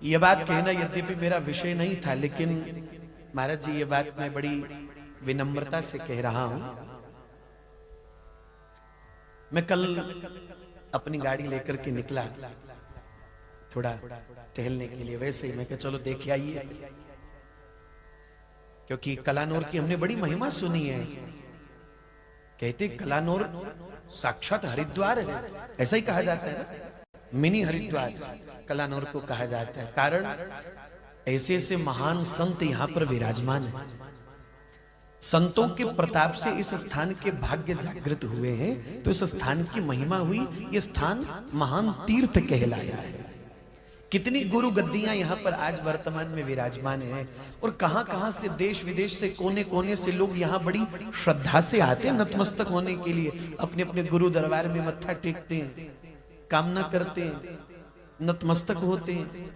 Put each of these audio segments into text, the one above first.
ये बात कहना यद्यपि मेरा विषय नहीं था, लेकिन महाराज जी ये बात मैं बड़ी विनम्रता से कह रहा हूं। मैं कल अपनी गाड़ी लेकर के निकला थोड़ा टहलने के लिए, वैसे ही मैं कहा चलो देख आइए, क्योंकि कलानौर की हमने बड़ी महिमा सुनी है। कहते कलानौर साक्षात हरिद्वार है, ऐसा ही कहा जाता है ना, मिनी हरिद्वार कलानौर को कहा जाता है। कारण ऐसे ऐसे महान संत यहां पर विराजमान है। संतों के प्रताप से इस स्थान के भाग्य जागृत हुए हैं, तो इस स्थान की महिमा हुई। यह स्थान महान तीर्थ कहलाया है। कितनी गुरु गद्दियां यहां पर आज वर्तमान में विराजमान हैं, और कहां कहां से देश विदेश से कोने कोने से लोग यहां बड़ी श्रद्धा से आते हैं नतमस्तक होने के लिए। अपने अपने गुरु दरबार में मत्था टेकते हैं, कामना करते हैं, नतमस्तक होते हैं।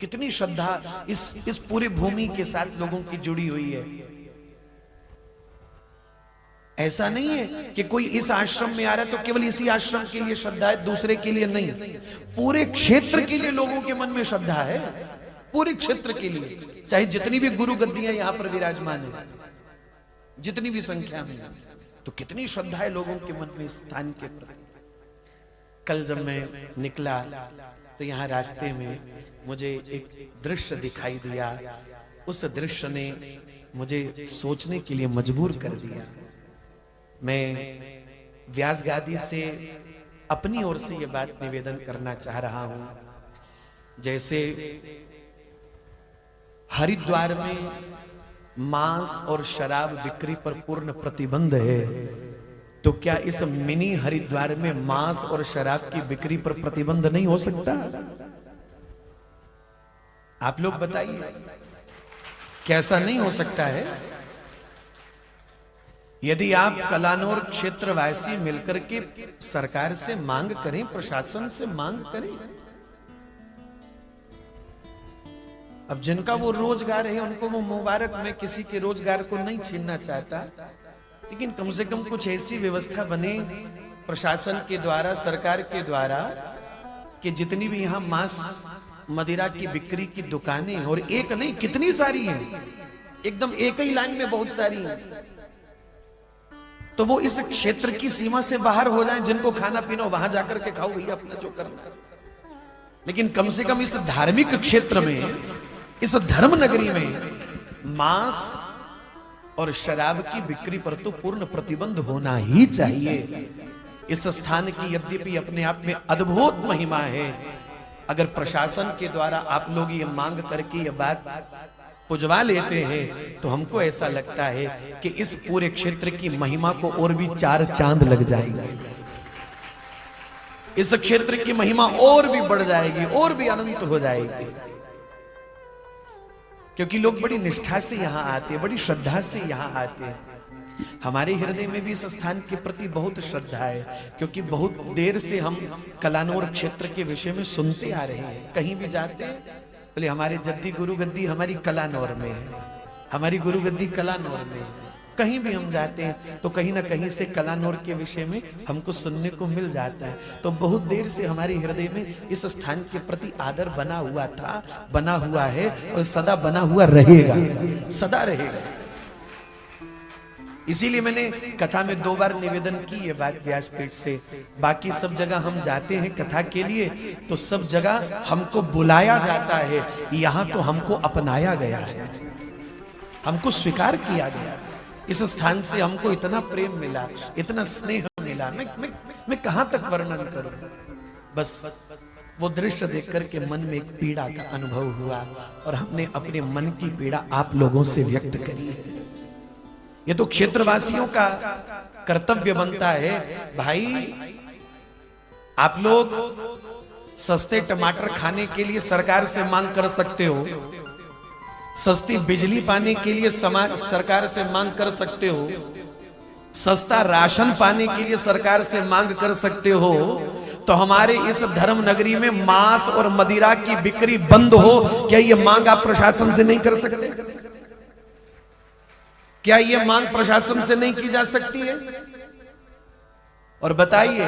कितनी श्रद्धा इस पूरी भूमि के साथ लोगों की जुड़ी हुई है। ऐसा नहीं है कि कोई इस आश्रम में आ रहा है तो केवल इसी आश्रम के लिए श्रद्धा है, दूसरे के लिए नहीं। पूरे क्षेत्र के लिए लोगों के मन में श्रद्धा है, पूरे क्षेत्र के लिए, चाहे जितनी भी गुरु गद्दियां यहां पर विराजमान है, जितनी भी संख्या में, तो कितनी श्रद्धा है लोगों के मन में इस स्थान के प्रति। कल जब मैं निकला तो यहाँ रास्ते में मुझे एक दृश्य दिखाई दिया। उस दृश्य ने मुझे सोचने के लिए मजबूर कर दिया। मैं व्यास गादी से अपनी ओर से ये बात निवेदन करना चाह रहा हूं। जैसे हरिद्वार में मांस और शराब बिक्री पर पूर्ण प्रतिबंध है, तो क्या इस मिनी हरिद्वार में मांस और शराब की बिक्री पर प्रतिबंध नहीं हो सकता? आप लोग बताइए, कैसा नहीं हो सकता है? यदि आप कलानौर क्षेत्रवासी मिलकर के सरकार से मांग करें, प्रशासन से मांग करें। अब जिनका वो रोजगार है उनको वो मुबारक, मैं किसी के रोजगार को नहीं छीनना चाहता, लेकिन कम से कम कुछ ऐसी व्यवस्था बने प्रशासन के द्वारा, सरकार के द्वारा, कि जितनी भी यहाँ मांस मदिरा की बिक्री की दुकानें, और एक नहीं कितनी सारी हैं, एकदम एक ही लाइन में बहुत सारी हैं, तो वो इस क्षेत्र की सीमा से बाहर हो जाएं। जिनको खाना पीना वहां जाकर के खाओ भैया, अपना जो करना है। लेकिन कम से कम इस धार्मिक क्षेत्र में, इस धर्म नगरी में मांस और शराब की बिक्री पर तो पूर्ण प्रतिबंध होना ही चाहिए। इस स्थान की यद्यपि अपने आप में अद्भुत महिमा है, अगर प्रशासन के द्वारा आप लोग ये मांग करके ये बात पुजवा लेते हैं, तो हमको ऐसा लगता है कि इस पूरे क्षेत्र की महिमा को और भी 4 चांद लग जाएंगे। इस क्षेत्र की महिमा और भी बढ़ जाएगी, और भी अनंत हो जाएगी, क्योंकि लोग बड़ी निष्ठा से यहां आते हैं, बड़ी श्रद्धा से यहां आते हैं। हमारे हृदय में भी इस स्थान के प्रति बहुत श्रद्धा है, क्योंकि बहुत देर से हम कलानौर क्षेत्र के विषय में सुनते आ रहे हैं। कहीं भी जाते हैं बोले हमारे जद्दी गुरु गद्दी हमारी कलानौर में है, हमारी गुरु गद्दी कलानौर में है। कहीं भी हम जाते हैं तो कहीं ना कहीं से कलानौर के विषय में हमको सुनने को मिल जाता है। तो बहुत देर से हमारे हृदय में इस स्थान के प्रति आदर बना हुआ था, बना हुआ है, और सदा बना हुआ रहेगा, सदा रहेगा। इसीलिए मैंने कथा में 2 बार निवेदन की ये बात व्यासपीठ से। बाकी सब जगह हम जाते हैं कथा के लिए, तो सब जगह हमको बुलाया जाता है, यहां तो हमको अपनाया गया है, हमको स्वीकार किया गया। इस स्थान से हमको इतना प्रेम मिला, इतना स्नेह मिला, मैं कहां तक वर्णन करूं। बस वो दृश्य देख करके मन में एक पीड़ा का अनुभव हुआ, और हमने अपने मन की पीड़ा आप लोगों से व्यक्त करी है। ये तो क्षेत्रवासियों का कर्तव्य बनता है। भाई आप लोग सस्ते टमाटर खाने के लिए सरकार से मांग कर सकते हो, सस्ती बिजली पाने के लिए सरकार से मांग कर सकते हो, सस्ता राशन पाने के लिए सरकार से मांग कर सकते हो, तो हमारे इस धर्म नगरी में मांस और मदिरा की बिक्री बंद हो, क्या ये मांग आप प्रशासन से नहीं कर सकते? क्या ये मांग प्रशासन से नहीं की जा सकती है? और बताइए,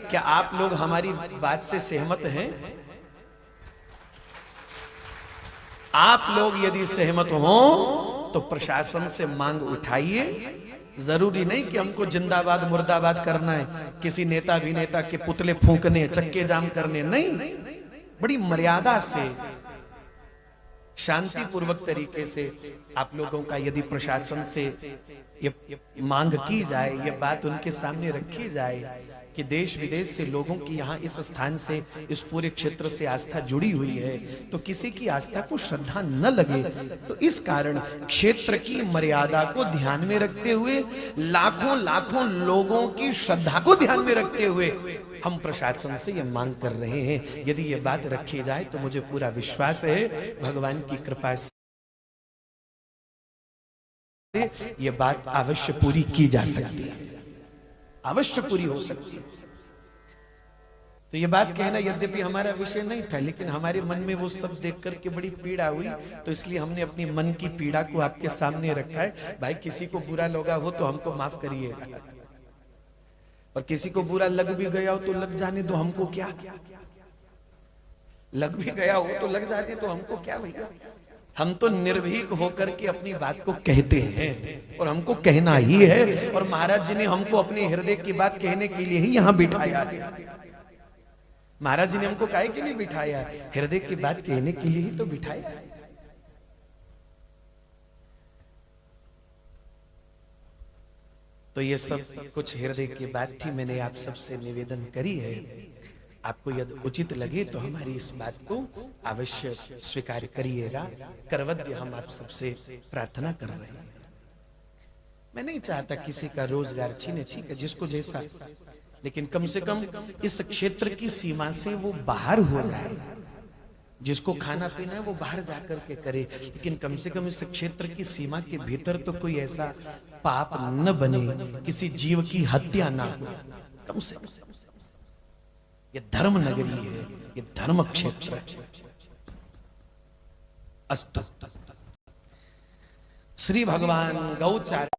क्या आप लोग हमारी बात से सहमत हैं? आप लोग यदि सहमत हो तो प्रशासन से मांग उठाइए। जरूरी नहीं कि हमको जिंदाबाद मुर्दाबाद करना है, किसी नेता अभिनेता के पुतले फूंकने, चक्के जाम करने, नहीं। बड़ी मर्यादा से, शांतिपूर्वक तरीके से आप लोगों का यदि प्रशासन से ये मांग की जाए, ये बात उनके सामने रखी जाए कि देश विदेश से लोगों की यहाँ इस स्थान से, इस पूरे क्षेत्र से आस्था जुड़ी हुई है, तो किसी की आस्था को श्रद्धा न लगे, तो इस कारण क्षेत्र की मर्यादा को ध्यान में रखते हुए, लाखों लाखों लोगों की श्रद्धा को ध्यान में रखते हुए हम प्रशासन से ये मांग कर रहे हैं। यदि ये बात रखी जाए तो मुझे पूरा विश्वास है भगवान की कृपा से ये बात अवश्य पूरी की जा सकती है, अवश्य पूरी हो सकती है। तो ये बात कहना यद्यपि हमारा विषय नहीं था, लेकिन हमारे मन में वो सब देख करके बड़ी पीड़ा हुई, तो इसलिए हमने अपनी मन की पीड़ा को आपके सामने रखा है। भाई किसी को बुरा लगा हो तो हमको माफ करिएगा, और किसी को बुरा लग भी गया हो तो लग जाने दो, हमको क्या। लग भी गया हो तो लग जाने दो, हमको क्या भैया। हम तो निर्भीक होकर के अपनी बात को कहते हैं, और हमको कहना ही है। और महाराज जी ने हमको अपने हृदय की बात कहने के लिए ही यहाँ बिठाया है। महाराज जी ने हमको काहे के लिए बिठाया है? हृदय की बात कहने के लिए ही तो बिठाया है। तो ये सब कुछ हृदय की बात थी, मैंने आप सबसे निवेदन करी है। आपको यदि उचित लगे तो हमारी इस बात को अवश्य स्वीकार करिएगा। करवद्य हम आप सबसे प्रार्थना कर रहे हैं। मैं नहीं चाहता किसी का रोजगार छीने, ठीक है, जिसको जैसा, लेकिन कम से कम इस क्षेत्र की सीमा से वो बाहर हो जाए। जिसको खाना पीना है वो बाहर जाकर के करे, लेकिन कम से कम इस क्षेत्र की सीमा के भीतर तो कोई ऐसा पाप न बने, किसी जीव की हत्या ना हो। कम से कम ये धर्म नगरी है, ये धर्म क्षेत्र है। अस्तु। श्री भगवान गौचार